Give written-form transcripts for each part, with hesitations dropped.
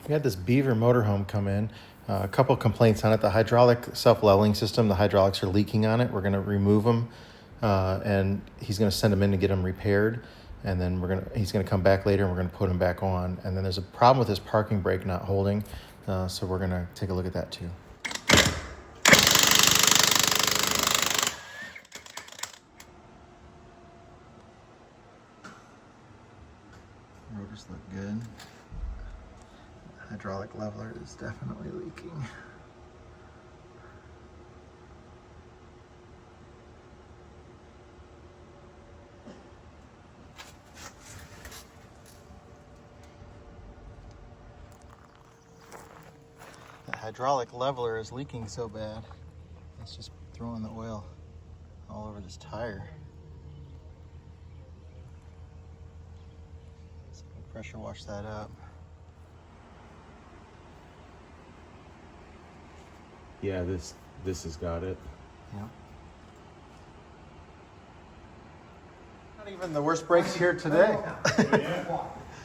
We had this Beaver motorhome come in. A couple complaints on it. The hydraulic self-leveling system, the hydraulics are leaking on it. We're going to remove them, and he's going to send them in to get them repaired. And then he's going to come back later, and we're going to put them back on. And then there's a problem with his parking brake not holding, so we're going to take a look at that too. Rotors look good. Hydraulic leveler is definitely leaking. The hydraulic leveler is leaking so bad, it's just throwing the oil all over this tire. So we'll pressure wash that up. Yeah, this has got it. Yeah. Not even the worst brakes here today.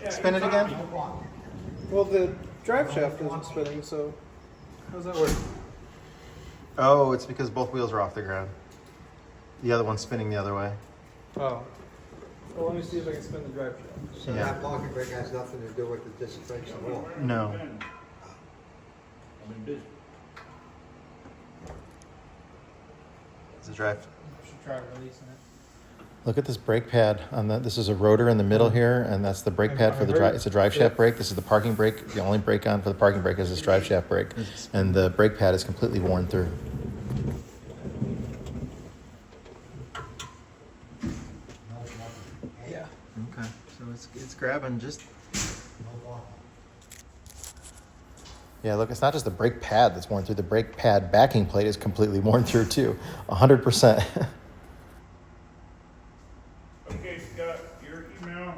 Spin it again. Well, the drive shaft isn't spinning, so how's that work? Oh, it's because both wheels are off the ground. The other one's spinning the other way. Oh. Well, let me see if I can spin the drive shaft. So that parking brake has nothing to do with the disc brakes at all? No. It's a drive. I should try releasing it. Look at this brake pad on that. This is a rotor in the middle here, and that's the brake pad for the drive. It's a drive shaft brake. This is the parking brake. The only brake on for the parking brake is this drive shaft brake, and the brake pad is completely worn through. Yeah. Okay, so it's grabbing just. Yeah, look, it's not just the brake pad that's worn through. The brake pad backing plate is completely worn through too, 100%. Okay, Scott, your email.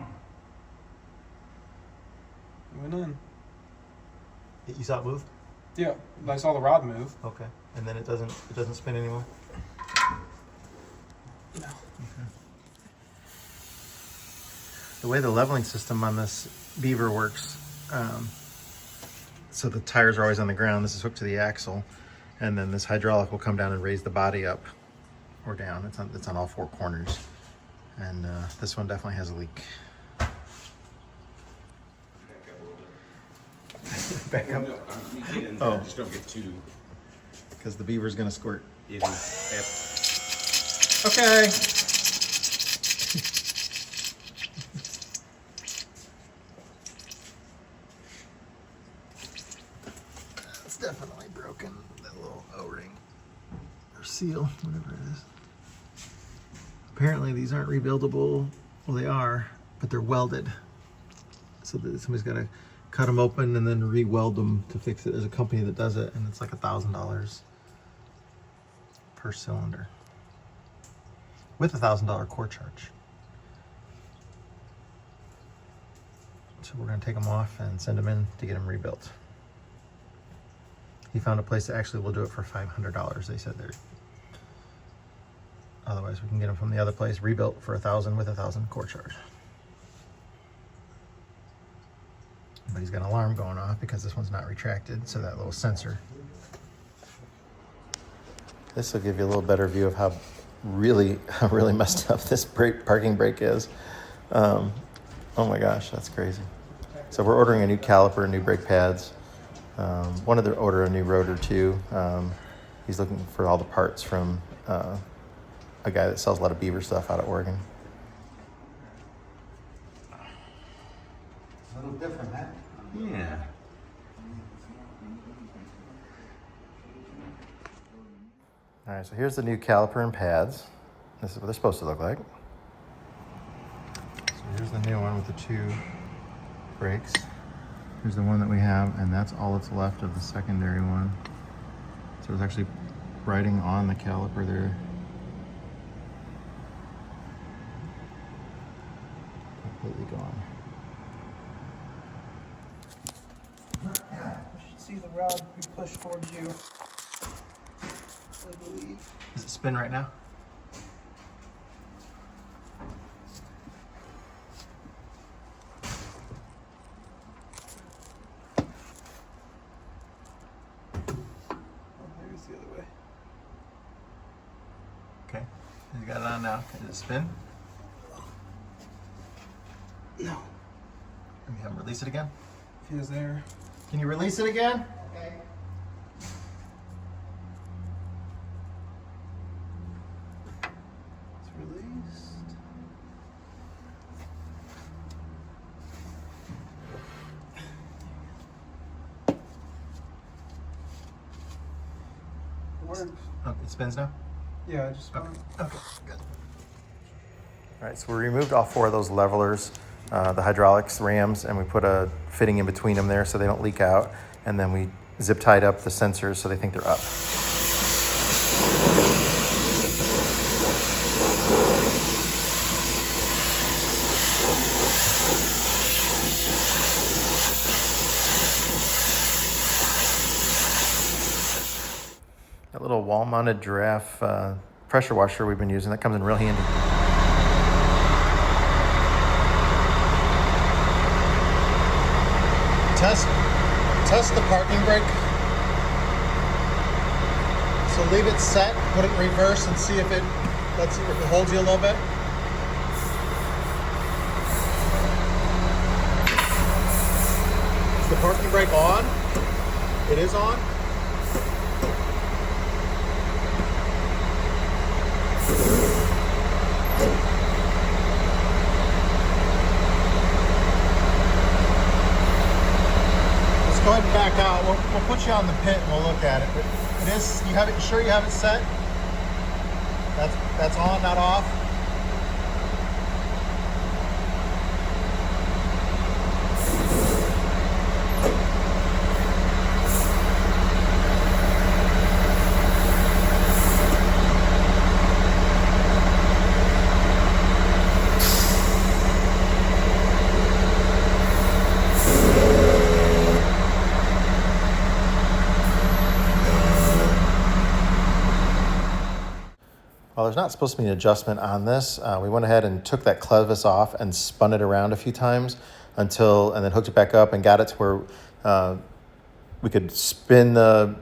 Went in. You saw it move? Yeah, I saw the rod move. Okay, and then it doesn't spin anymore. No. Okay. The way the leveling system on this Beaver works, so the tires are always on the ground. This is hooked to the axle, and then this hydraulic will come down and raise the body up or down. It's on all four corners, and this one definitely has a leak. Back up. Oh, Just don't get too. because the Beaver's gonna squirt. It is. Okay. It's definitely broken, that little O-ring or seal, whatever it is. Apparently these aren't rebuildable. Well, they are, but they're welded. So that somebody's got to cut them open and then re-weld them to fix it. There's a company that does it, and it's like $1,000 per cylinder with a $1,000 core charge. So we're going to take them off and send them in to get them rebuilt. He found a place that actually will do it for $500. They said they're. Otherwise, we can get them from the other place rebuilt for $1,000 with a $1,000 core charge. But he's got an alarm going off because this one's not retracted, so that little sensor. This will give you a little better view of how really messed up this parking brake is. Oh my gosh, that's crazy. So we're ordering a new caliper, new brake pads. Wanted to order a new rotor too. He's looking for all the parts from a guy that sells a lot of Beaver stuff out of Oregon. A little different, huh? Yeah. All right, so here's the new caliper and pads. This is what they're supposed to look like. So here's the new one with the two brakes. Here's the one that we have, and that's all that's left of the secondary one. So it's actually writing on the caliper there. Completely gone. You should see the rod be pushed towards you, I believe. Does it spin right now? got it on now. Can it spin? No. Can you have him release it again? Feels there. Can you release it again? Okay. It's released. It works. Oh, it spins now? Yeah, I just Okay, good. All right, so we removed all 4 of those levelers, the hydraulics rams, and we put a fitting in between them there so they don't leak out. And then we zip tied up the sensors so they think they're up. That little wall-mounted giraffe pressure washer we've been using, that comes in real handy. Test the parking brake. So leave it set, put it in reverse, and see if it holds you a little bit. Is the parking brake on? It is on. Go ahead and back out. We'll put you on the pit and we'll look at it. But it is. You have it. You sure you have it set? That's on, not off. Well, there's not supposed to be an adjustment on this. We went ahead and took that clevis off and spun it around a few times and then hooked it back up and got it to where we could spin the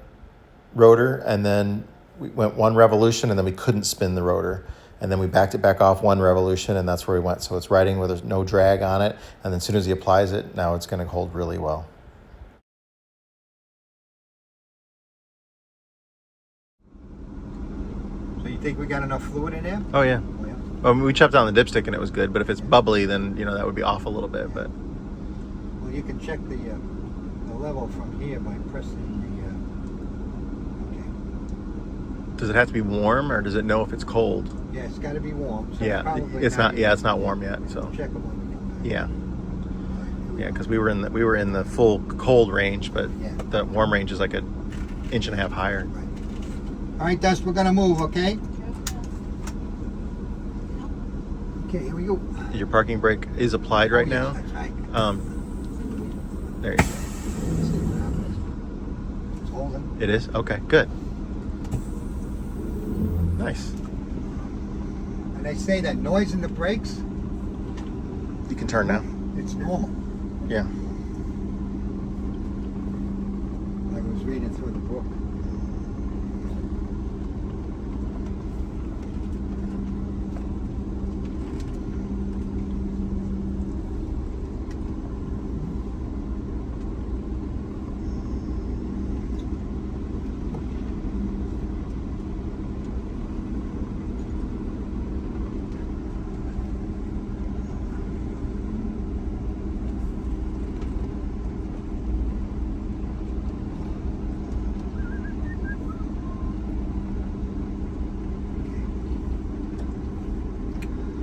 rotor, and then we went 1 revolution and then we couldn't spin the rotor. And then we backed it back off 1 revolution and that's where we went. So it's riding where there's no drag on it. And then as soon as he applies it, now it's going to hold really well. So you think we got enough fluid in there? Oh, yeah. Oh, yeah. Well, we chopped down the dipstick and it was good, but if it's bubbly, then, that would be off a little bit. But Well, you can check the level from here by pressing does it have to be warm, or does it know if it's cold? yeah, it's got to be warm. So Yeah, probably it's not. Yeah, it's not warm yet. So Check it when we get back. yeah, because we were in the full cold range, but Yeah. the warm range is like an inch and a half higher. Right. All right, Dust, we're gonna move, okay? Okay, here we go. Your parking brake is applied right now. That's right. There you go. See what happens. It's holding. It is? Okay, good. Nice. And they say that noise in the brakes, You can turn now. it's normal. Yeah. I was reading through the book.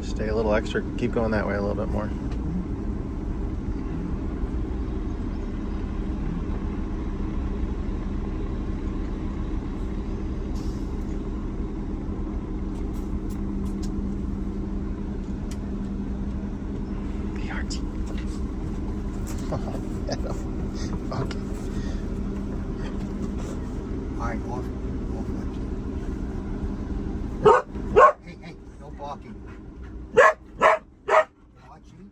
Stay a little extra. Keep going that way a little bit more. Okay. All right, off hey, no barking. Watching.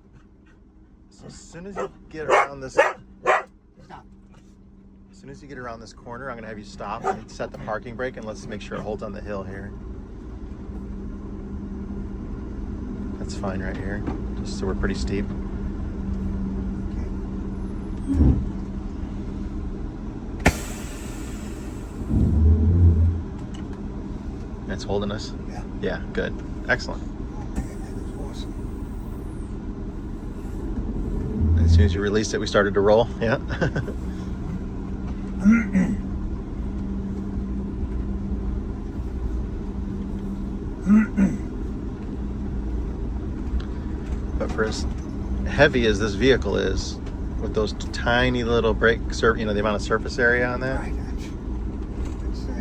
So as soon as you get around this, Stop. as soon as you get around this corner, I'm gonna have you stop and set the parking brake, and let's make sure it holds on the hill here. That's fine right here. Just so we're pretty steep. It's holding us? Yeah. Yeah, good. Excellent. Oh man, that is awesome. As soon as you released it, we started to roll. Yeah. But for as heavy as this vehicle is, with those tiny little brake, the amount of surface area on that. Right.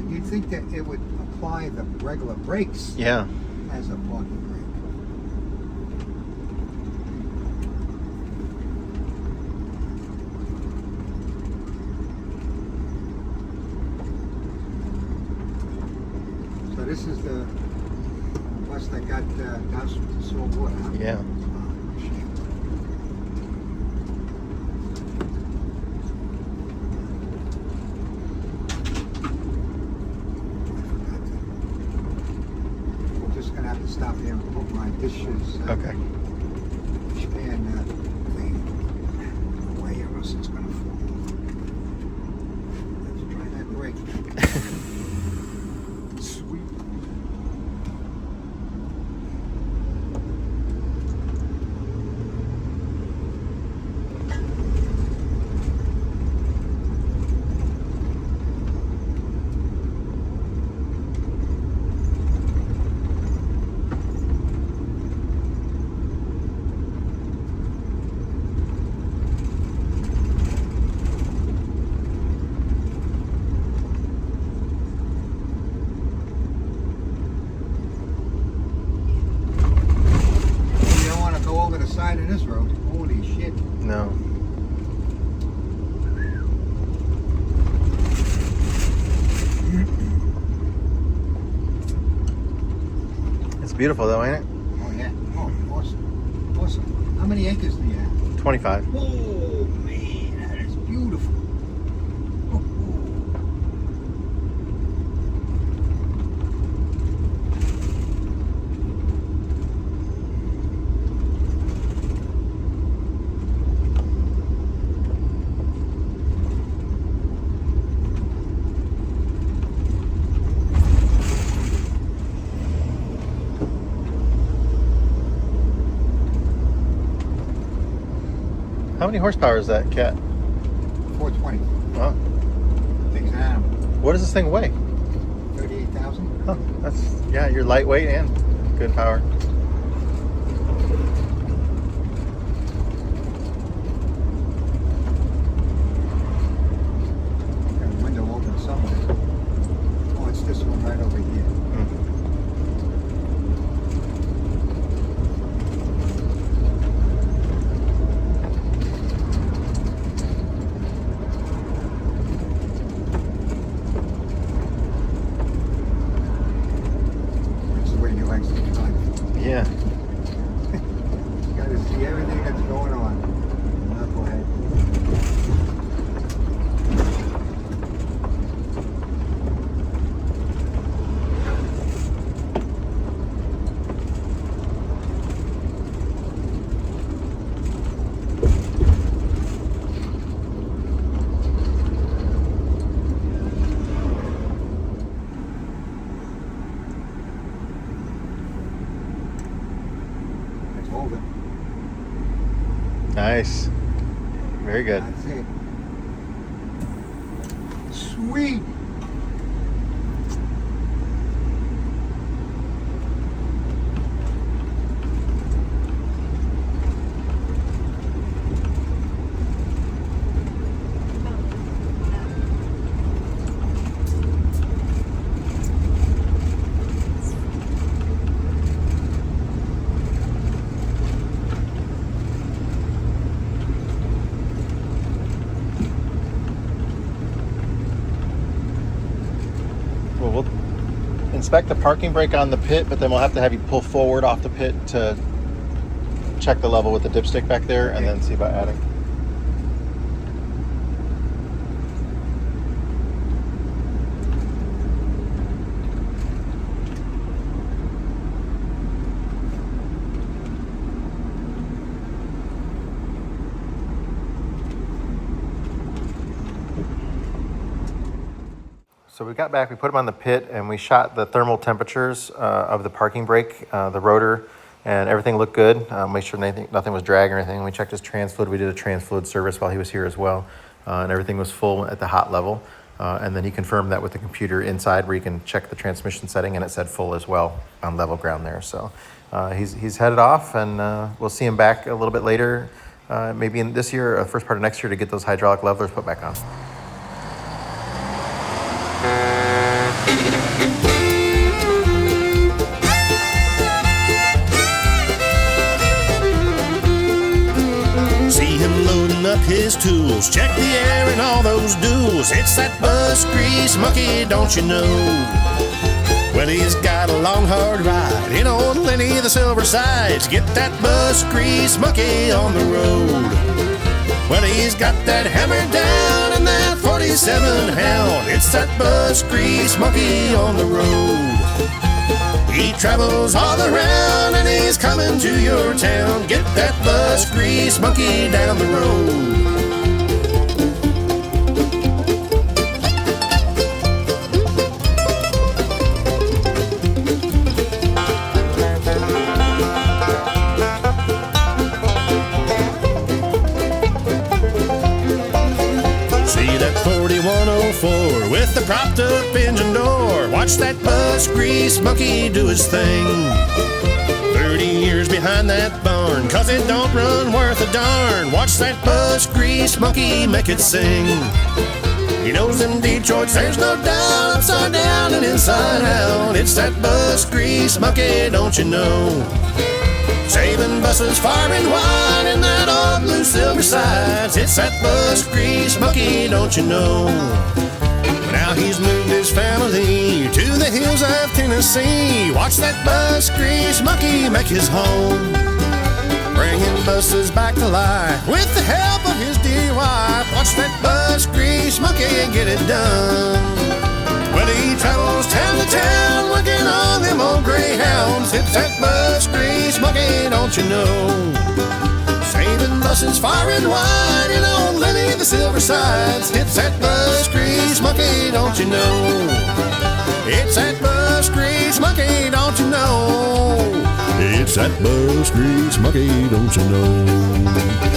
You'd think that it would apply the regular brakes Yeah. as a parking brake. So this is the bus that got doused with the salt water. Huh? Yeah. Oh, shit. We're just gonna have to stop here and put my dishes. Okay. Dish pan thing away, or else it's gonna fall. Let's try that brake. Sweet. You don't want to go over the side of this road. Holy shit. No. It's beautiful though, ain't it? Oh yeah. Oh, awesome. Awesome. How many acres do you have? 25. Oh man, that is beautiful. Oh, How many horsepower is that, Cat? 420. Wow. Thing's an animal. What does this thing weigh? 38,000. Huh, that's, yeah, you're lightweight and good power. Got a window open somewhere. Oh, it's this one right over here. That's the way he likes to drive. Yeah. You got to see everything that's going on. Knucklehead. Let's hold it. Nice. Very good. That's it. Sweet. Well, we'll inspect the parking brake on the pit, but then we'll have to have you pull forward off the pit to check the level with the dipstick back there and then see about adding. So we got back, we put them on the pit, and we shot the thermal temperatures of the parking brake, the rotor, and everything looked good. Make sure nothing was dragging or anything. We checked his trans fluid. We did a trans fluid service while he was here as well, and everything was full at the hot level. And then he confirmed that with the computer inside, where you can check the transmission setting, and it said full as well on level ground there. So he's headed off, and we'll see him back a little bit later, maybe in this year or first part of next year, to get those hydraulic levelers put back on. See him loading up his tools, check the air and all those duels. It's that bus grease monkey, don't you know? Well, he's got a long hard ride in old Lenny the Silver Sides. Get that bus grease monkey on the road. Well, he's got that hammer down and that 47 Hound. It's that bus grease monkey on the road. He travels all around and he's coming to your town. Get that bus grease monkey down the road. See that 4104 with the propped up engine door. Watch that bus grease monkey do his thing. 30 years behind that barn, cause it don't run worth a darn. Watch that bus grease monkey make it sing. He knows them Detroits, there's no doubt, upside down and inside out. It's that bus grease monkey, don't you know? Saving buses far and wide in that old blue Silver Sides. It's that bus grease monkey, don't you know? Now he's moved his family to the hills of Tennessee. Watch that bus grease monkey make his home, bringing buses back to life with the help of his dear wife. Watch that bus grease monkey get it done. Well, he travels town to town working on them old greyhounds. It's that bus grease monkey, don't you know? Saving buses far and wide in old Lenny the Silver Sides. It's that bus grease monkey, don't you know? It's that bus grease monkey, don't you know? It's that bus grease monkey, don't you know?